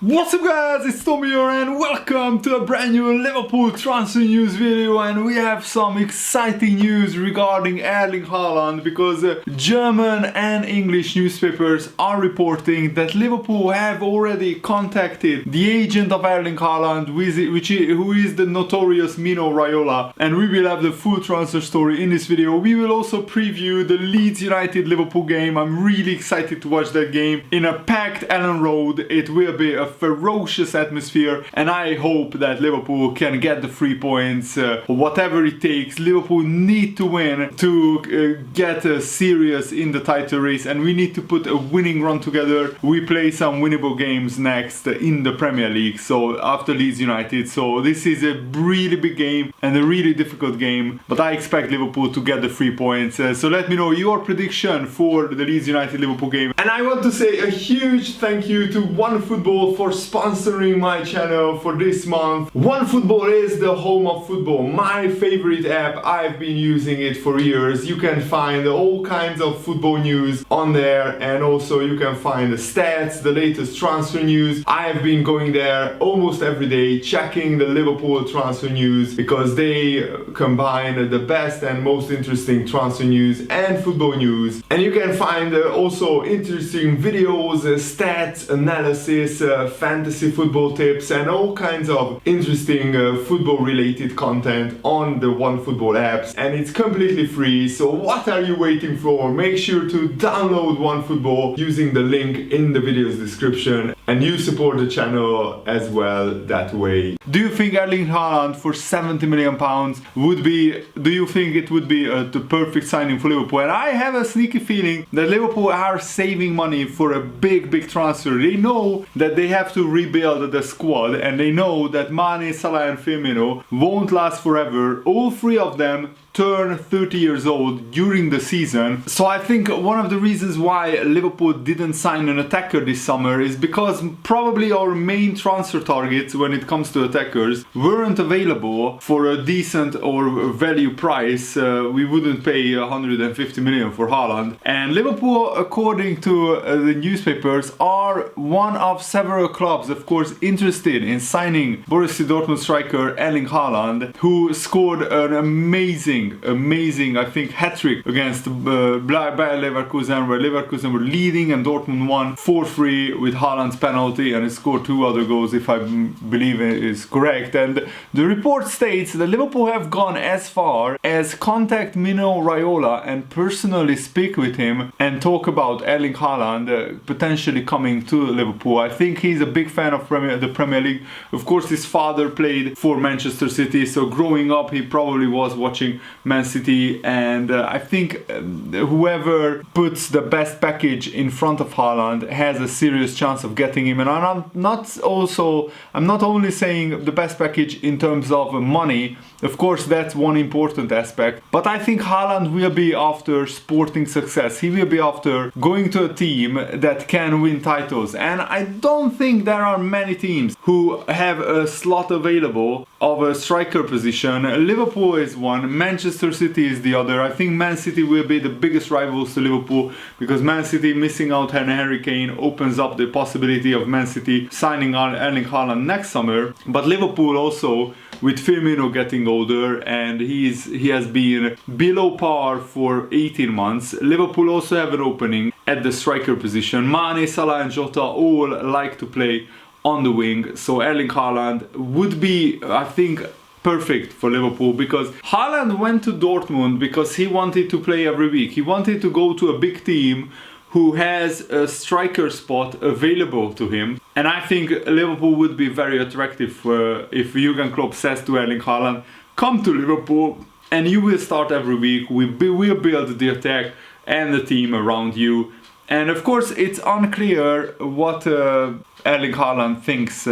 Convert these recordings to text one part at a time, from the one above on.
What's up guys, it's Tommy here and welcome to a brand new Liverpool transfer news video, and we have some exciting news regarding Erling Haaland because German and English newspapers are reporting that Liverpool have already contacted the agent of Erling Haaland, who is the notorious Mino Raiola, and we will have the full transfer story in this video. We will also preview the Leeds United Liverpool game. I'm really excited to watch that game in a packed Ellen Road. It will be a ferocious atmosphere, and I hope that Liverpool can get the 3 points, whatever it takes. Liverpool need to win to get serious in the title race, and we need to put a winning run together. We play some winnable games next in the Premier League, so after Leeds United, so this is a really big game and a really difficult game, but I expect Liverpool to get the 3 points. So let me know your prediction for the Leeds United Liverpool game. And I want to say a huge thank you to OneFootball for sponsoring my channel for this month. OneFootball is the home of football, my favorite app. I've been using it for years. You can find all kinds of football news on there, and also you can find the stats, the latest transfer news. I've been going there almost every day checking the Liverpool transfer news because they combine the best and most interesting transfer news and football news. And you can find also interesting videos, stats, analysis, fantasy football tips, and all kinds of interesting football related content on the OneFootball apps, and it's completely free. So what are you waiting for? Make sure to download OneFootball using the link in the video's description, and you support the channel as well that way. Do you think Erling Haaland for £70 million would be, do you think it would be the perfect signing for Liverpool? And I have a sneaky feeling that Liverpool are saving money for a big transfer. They know that they have to rebuild the squad, and they know that Mane, Salah and Firmino won't last forever. All three of them turn 30 years old during the season. So I think one of the reasons why Liverpool didn't sign an attacker this summer is because probably our main transfer targets when it comes to attackers weren't available for a decent or value price. We wouldn't pay 150 million for Haaland. And Liverpool, according to the newspapers, are one of several clubs, of course, interested in signing Borussia Dortmund striker Erling Haaland, who scored an amazing, I think, hat-trick against Bayer Leverkusen, where Leverkusen were leading and Dortmund won 4-3 with Haaland's penalty, and he scored 2 other goals, if I believe it is correct. And the report states that Liverpool have gone as far as contact Mino Raiola and personally speak with him and talk about Erling Haaland potentially coming to Liverpool. I think he's a big fan of the Premier League. Of course, his father played for Manchester City, so growing up he probably was watching Man City, and I think whoever puts the best package in front of Haaland has a serious chance of getting him. And I'm not only saying the best package in terms of money. Of course, that's one important aspect, but I think Haaland will be after sporting success. He will be after going to a team that can win titles, and I don't think there are many teams who have a slot available of a striker position. Liverpool is one, Manchester City is the other. I think Man City will be the biggest rivals to Liverpool because Man City missing out on Harry Kane opens up the possibility of Man City signing on Erling Haaland next summer. But Liverpool also, with Firmino getting older and he has been below par for 18 months, Liverpool also have an opening at the striker position. Mane, Salah and Jota all like to play on the wing, so Erling Haaland would be, I think, perfect for Liverpool, because Haaland went to Dortmund because he wanted to play every week. He wanted to go to a big team who has a striker spot available to him, and I think Liverpool would be very attractive if Jurgen Klopp says to Erling Haaland, come to Liverpool and you will start every week. We'll build the attack and the team around you. And of course it's unclear what Erling Haaland thinks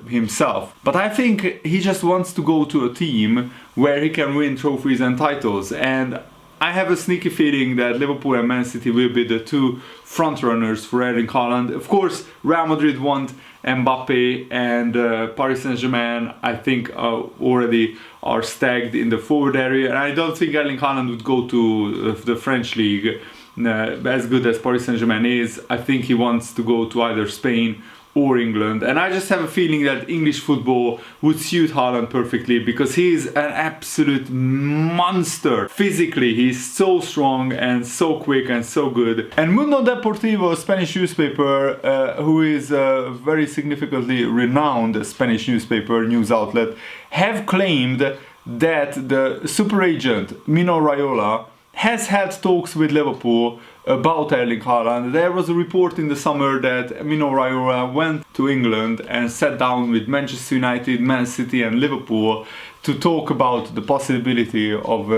himself, but I think he just wants to go to a team where he can win trophies and titles. And I have a sneaky feeling that Liverpool and Man City will be the two front runners for Erling Haaland. Of course, Real Madrid want Mbappe, and Paris Saint-Germain, I think, already are stacked in the forward area. And I don't think Erling Haaland would go to the French league. As good as Paris Saint-Germain is, I think he wants to go to either Spain or England, and I just have a feeling that English football would suit Haaland perfectly because he's an absolute monster. Physically, he's so strong and so quick and so good. And Mundo Deportivo, a Spanish newspaper, who is a very significantly renowned Spanish newspaper, news outlet, have claimed that the super agent Mino Raiola has had talks with Liverpool about Erling Haaland. There was a report in the summer that Mino Raiola went to England and sat down with Manchester United, Man City and Liverpool to talk about the possibility of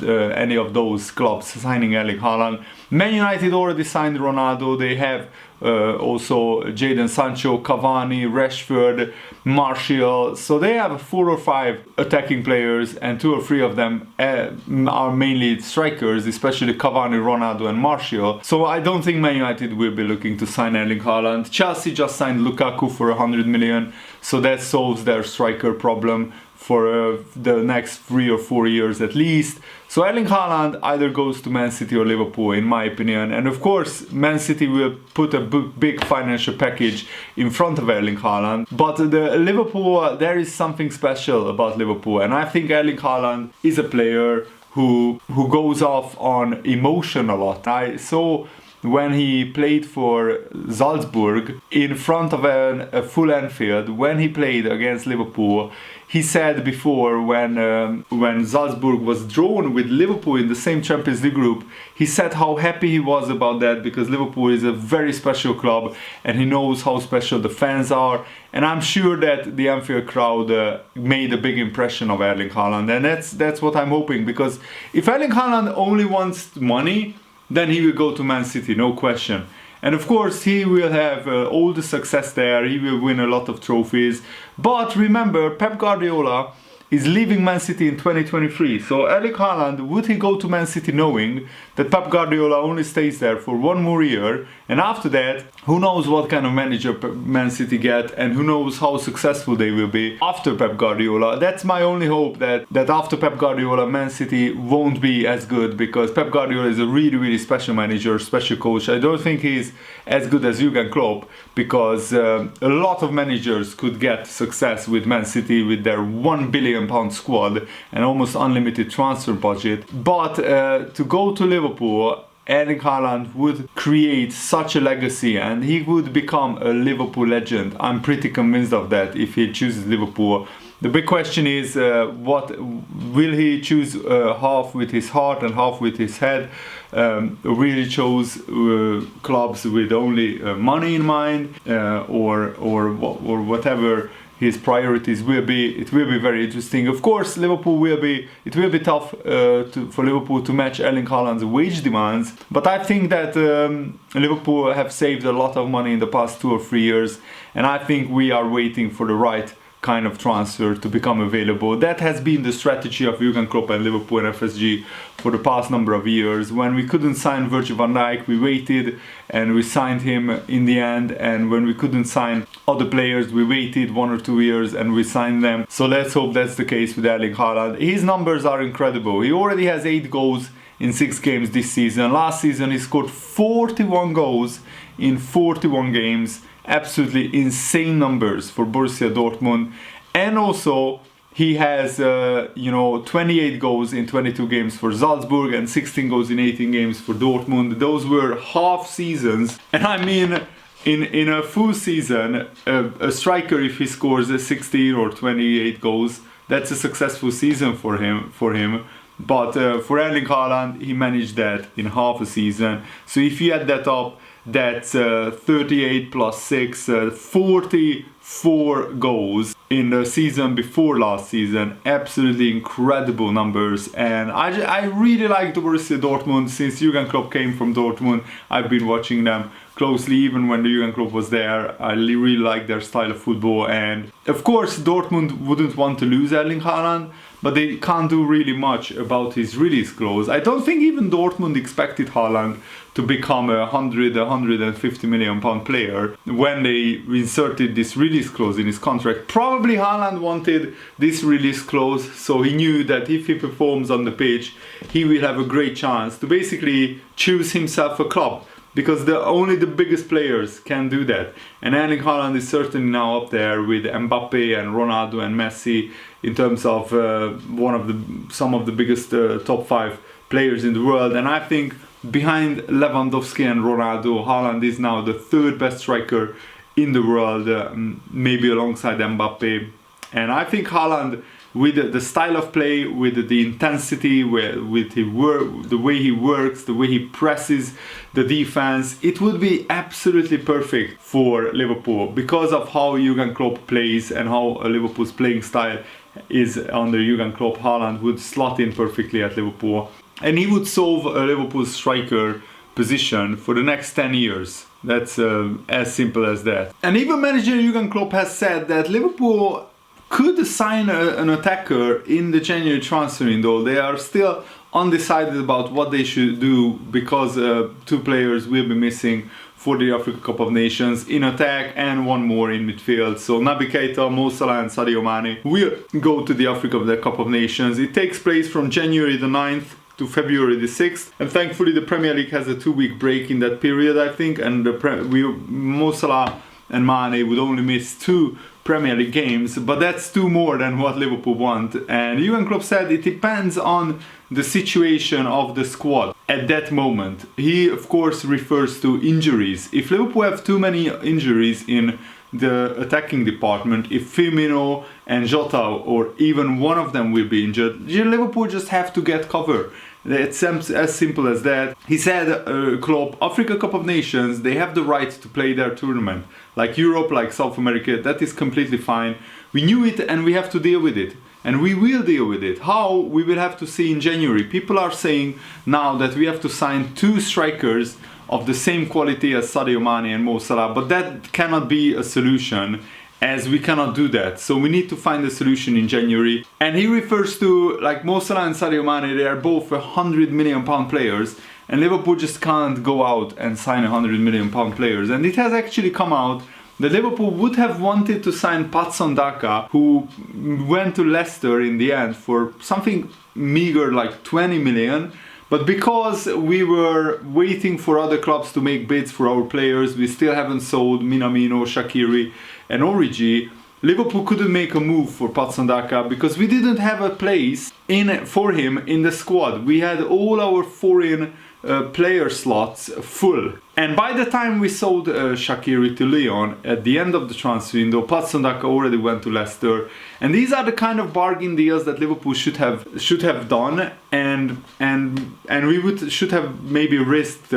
any of those clubs signing Erling Haaland. Man United already signed Ronaldo. They have also Jadon Sancho, Cavani, Rashford, Martial. So they have 4 or 5 attacking players, and 2 or 3 of them are mainly strikers, especially Cavani, Ronaldo and Martial. So I don't think Man United will be looking to sign Erling Haaland. Chelsea just signed Lukaku for 100 million, so that solves their striker problem for the next 3 or 4 years at least. So Erling Haaland either goes to Man City or Liverpool, in my opinion. And of course, Man City will put a big financial package in front of Erling Haaland. But the Liverpool, there is something special about Liverpool. And I think Erling Haaland is a player who goes off on emotion a lot. I saw when he played for Salzburg in front of a full Anfield, when he played against Liverpool, he said before when Salzburg was drawn with Liverpool in the same Champions League group, he said how happy he was about that because Liverpool is a very special club and he knows how special the fans are. And I'm sure that the Anfield crowd made a big impression of Erling Haaland, and that's what I'm hoping, because if Erling Haaland only wants money, then he will go to Man City, no question. And of course, he will have all the success there, he will win a lot of trophies. But remember, Pep Guardiola is leaving Man City in 2023. So Erling Haaland, would he go to Man City knowing that Pep Guardiola only stays there for 1 more year, and after that, who knows what kind of manager Man City get, and who knows how successful they will be after Pep Guardiola. That's my only hope, that after Pep Guardiola, Man City won't be as good, because Pep Guardiola is a really special manager, special coach. I don't think he's as good as Jurgen Klopp, because a lot of managers could get success with Man City with their £1 billion squad and almost unlimited transfer budget. But to go to Liverpool, Erling Haaland would create such a legacy and he would become a Liverpool legend. I'm pretty convinced of that if he chooses Liverpool. The big question is, what will he choose, half with his heart and half with his head? Really chose clubs with only money in mind, or whatever his priorities will be. It will be very interesting. Of course, it will be tough for Liverpool to match Erling Haaland's wage demands, but I think that Liverpool have saved a lot of money in the past 2 or 3 years, and I think we are waiting for the right kind of transfer to become available. That has been the strategy of Jurgen Klopp and Liverpool and FSG for the past number of years. When we couldn't sign Virgil van Dijk, we waited and we signed him in the end, and when we couldn't sign other players, we waited 1 or 2 years and we signed them. So let's hope that's the case with Erling Haaland. His numbers are incredible. He already has 8 goals in 6 games this season. Last season he scored 41 goals in 41 games. Absolutely insane numbers for Borussia Dortmund. And also he has 28 goals in 22 games for Salzburg and 16 goals in 18 games for Dortmund. Those were half seasons, and I mean in a full season, a striker, if he scores 16 or 28 goals, that's a successful season for him. But for Erling Haaland, he managed that in half a season. So if you add that up, that's 38 plus 6, 44 goals in the season before last season. Absolutely incredible numbers. And I really like the Borussia Dortmund. Since Jurgen Klopp came from Dortmund, I've been watching them closely, even when Jurgen Klopp was there. I really like their style of football, and of course Dortmund wouldn't want to lose Erling Haaland, but they can't do really much about his release clause. I don't think even Dortmund expected Haaland to become a 150 million pound player when they inserted this release clause in his contract. Probably Haaland wanted this release clause, so he knew that if he performs on the pitch, he will have a great chance to basically choose himself a club. because only the biggest players can do that. And Erling Haaland is certainly now up there with Mbappe and Ronaldo and Messi in terms of some of the biggest top 5 players in the world. And I think behind Lewandowski and Ronaldo, Haaland is now the 3rd best striker in the world, maybe alongside Mbappe. And I think Haaland, with the style of play, with the intensity, with the way he works, the way he presses the defense, it would be absolutely perfect for Liverpool because of how Jurgen Klopp plays and how Liverpool's playing style is under Jurgen Klopp. Haaland would slot in perfectly at Liverpool, and he would solve Liverpool's striker position for the next 10 years. That's as simple as that. And even manager Jurgen Klopp has said that Liverpool could sign an attacker in the January transfer window. They are still undecided about what they should do because 2 players will be missing for the Africa Cup of Nations in attack and 1 more in midfield. So Naby Keita, Mo Salah and Sadio Mane will go to the Africa Cup of Nations. It takes place from January the 9th to February the 6th, and thankfully the Premier League has a 2-week break in that period, I think, and Mo Salah and Mane would only miss 2 Premier League games, but that's 2 more than what Liverpool want. And Jurgen Klopp said it depends on the situation of the squad at that moment. He of course refers to injuries. If Liverpool have too many injuries in the attacking department, if Firmino and Jota or even one of them will be injured, Liverpool just have to get cover. It's as simple as that. He said, Klopp, Africa Cup of Nations, they have the right to play their tournament. Like Europe, like South America, that is completely fine. We knew it and we have to deal with it. And we will deal with it. How? We will have to see in January. People are saying now that we have to sign 2 strikers of the same quality as Sadio Mane and Mo Salah, but that cannot be a solution, as we cannot do that. So we need to find a solution in January. And he refers to, like, Mo Salah and Sadio Mane, they are both £100 million players, and Liverpool just can't go out and sign £100 million players. And it has actually come out that Liverpool would have wanted to sign Patson Daka, who went to Leicester in the end for something meager like 20 million. But because we were waiting for other clubs to make bids for our players, we still haven't sold Minamino, Shaqiri and Origi, Liverpool couldn't make a move for Patson Daka because we didn't have a place for him in the squad. We had all our foreign player slots full. And by the time we sold Shaqiri to Lyon at the end of the transfer window, Patson Daka already went to Leicester. And these are the kind of bargain deals that Liverpool should have done, and we should have maybe risked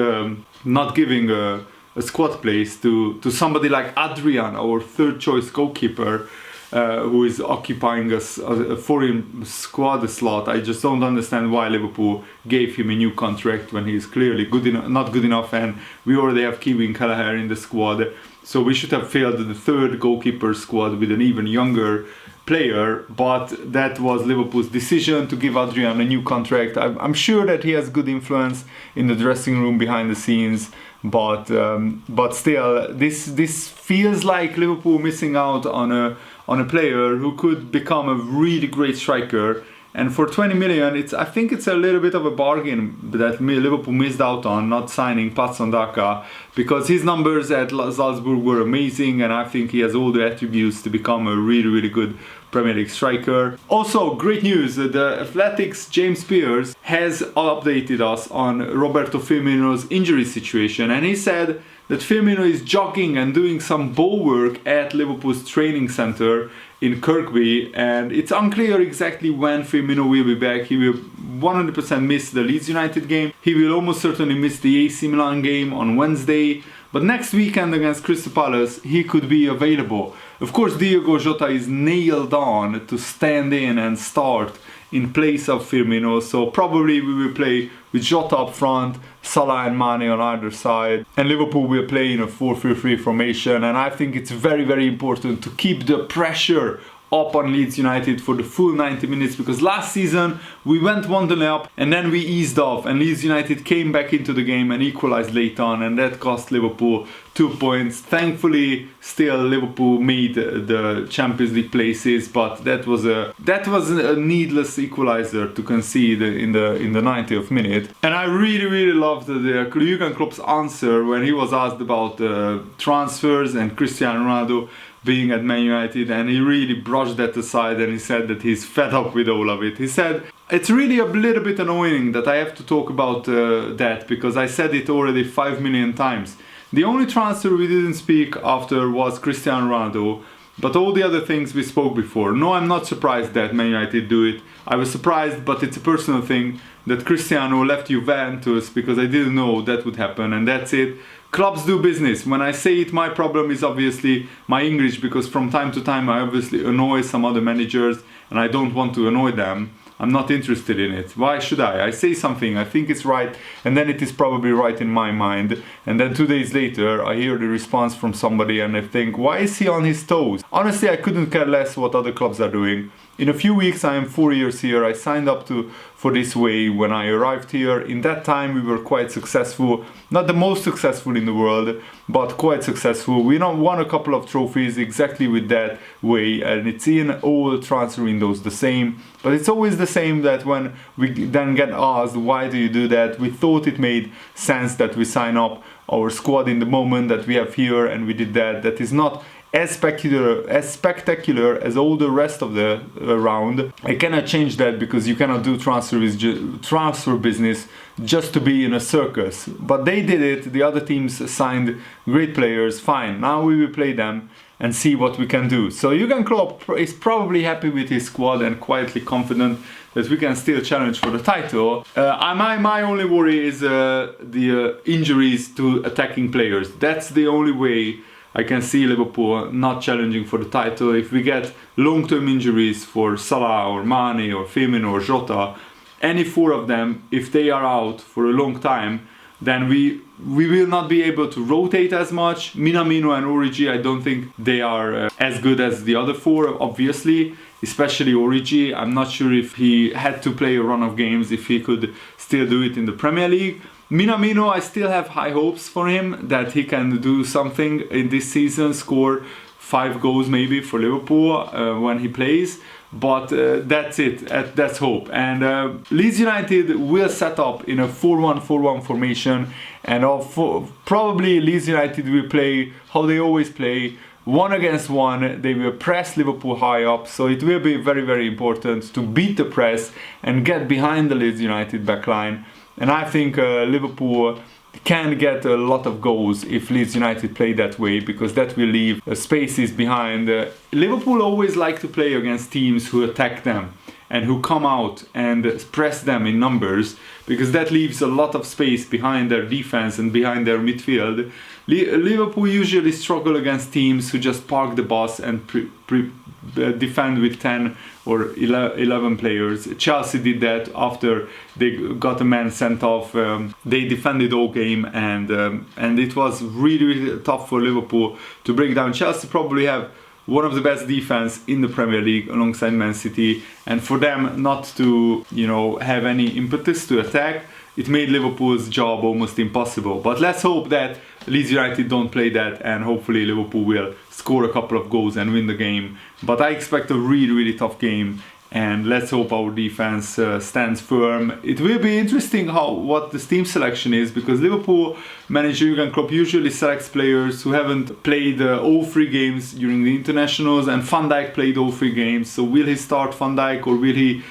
not giving a squad place to somebody like Adrian, our 3rd choice goalkeeper, who is occupying a foreign squad slot. I just don't understand why Liverpool gave him a new contract when he is clearly not good enough, and we already have Kiwi Kelleher in the squad. So we should have filled the 3rd goalkeeper squad with an even younger player, but that was Liverpool's decision to give Adrian a new contract. I'm sure that he has good influence in the dressing room behind the scenes, but still, this feels like Liverpool missing out on a player who could become a really great striker. And for 20 million, I think it's a little bit of a bargain that Liverpool missed out on not signing Patson Daka, because his numbers at Salzburg were amazing, and I think he has all the attributes to become a really, really good Premier League striker. Also, great news, the Athletics' James Pearce has updated us on Roberto Firmino's injury situation, and he said that Firmino is jogging and doing some ball work at Liverpool's training centre in Kirkby, and it's unclear exactly when Firmino will be back. He will 100% miss the Leeds United game. He will almost certainly miss the AC Milan game on Wednesday, but next weekend against Crystal Palace he could be available. Of course, Diogo Jota is nailed on to stand in and start in place of Firmino, so probably we will play with Jota up front, Salah and Mane on either side, and Liverpool will play in a 4-3-3 formation. And I think it's very, very important to keep the pressure up on Leeds United for the full 90 minutes, because last season we went 1-0 up and then we eased off and Leeds United came back into the game and equalized late on, and that cost Liverpool 2 points. Thankfully still Liverpool made the Champions League places, but that was a needless equalizer to concede in the 90th minute. And I really loved the Jurgen Klopp's answer when he was asked about transfers and Cristiano Ronaldo being at Man United, and he really brushed that aside and he said that he's fed up with all of it. He said, it's really a little bit annoying that I have to talk about that, because I said it already 5 million times. The only transfer we didn't speak after was Cristiano Ronaldo, but all the other things we spoke before. No, I'm not surprised that Man United do it. I was surprised, but it's a personal thing, that Cristiano left Juventus, because I didn't know that would happen, and that's it. Clubs do business. When I say it, my problem is obviously my English, because from time to time I obviously annoy some other managers and I don't want to annoy them. I'm not interested in it. Why should I? I say something, I think it's right, and then it is probably right in my mind, and then 2 days later I hear the response from somebody and I think, why is he on his toes? Honestly, I couldn't care less what other clubs are doing. In a few weeks, I am 4 years here. I signed up for this way when I arrived here. In that time we were quite successful, not the most successful in the world, but quite successful. We won a couple of trophies exactly with that way, and it's in all transfer windows the same. But it's always the same, that when we then get asked, why do you do that? We thought it made sense that we sign up our squad in the moment that we have here, and we did that. That is not as spectacular as all the rest of the round. I cannot change that, because you cannot do transfer business just to be in a circus. But they did it, the other teams signed great players, fine. Now we will play them and see what we can do. So Jurgen Klopp is probably happy with his squad and quietly confident that we can still challenge for the title. My only worry is the injuries to attacking players. That's the only way I can see Liverpool not challenging for the title. If we get long-term injuries for Salah or Mane or Firmino or Jota, any four of them, if they are out for a long time, then we will not be able to rotate as much. Minamino and Origi, I don't think they are as good as the other four, obviously, especially Origi. I'm not sure if he had to play a run of games, if he could still do it in the Premier League. Minamino, I still have high hopes for him that he can do something in this season, score 5 goals maybe for Liverpool when he plays. But that's it, that's hope. And Leeds United will set up in a 4-1-4-1 formation, and probably Leeds United will play how they always play, 1 against 1. They will press Liverpool high up, so it will be very important to beat the press and get behind the Leeds United backline. And I think Liverpool can get a lot of goals if Leeds United play that way, because that will leave spaces behind. Liverpool always like to play against teams who attack them and who come out and press them in numbers, because that leaves a lot of space behind their defense and behind their midfield. Liverpool usually struggle against teams who just park the bus and defend with 10 or 11 players. Chelsea did that after they got a man sent off. They defended all game, and it was really tough for Liverpool to break down. Chelsea probably have one of the best defense in the Premier League alongside Man City, and for them not to, have any impetus to attack, it made Liverpool's job almost impossible. But let's hope that Leeds United don't play that, and hopefully Liverpool will score a couple of goals and win the game. But I expect a really tough game, and let's hope our defense stands firm. It will be interesting what the team selection is, because Liverpool manager Jurgen Klopp usually selects players who haven't played all 3 games during the internationals, and Van Dijk played all 3 games. So will he start Van Dijk, or will he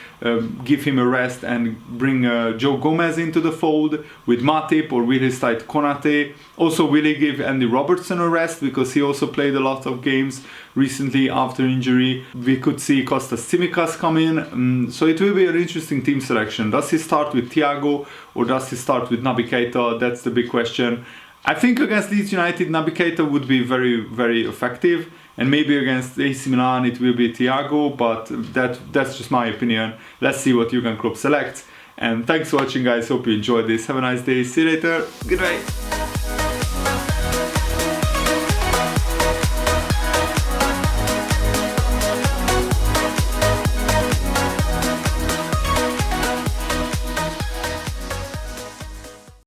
give him a rest and bring Joe Gomez into the fold with Matip, or will he start Konate? Also, will he give Andy Robertson a rest, because he also played a lot of games recently after injury? We could see Kostas Tsimikas come in, so it will be an interesting team selection. Does he start with Thiago, or does he start with Naby Keita? That's the big question. I think against Leeds United, Naby Keita would be very effective, and maybe against AC Milan it will be Thiago, but that's just my opinion. Let's see what Jurgen Klopp selects. And thanks for watching, guys. Hope you enjoyed this. Have a nice day. See you later. Goodbye.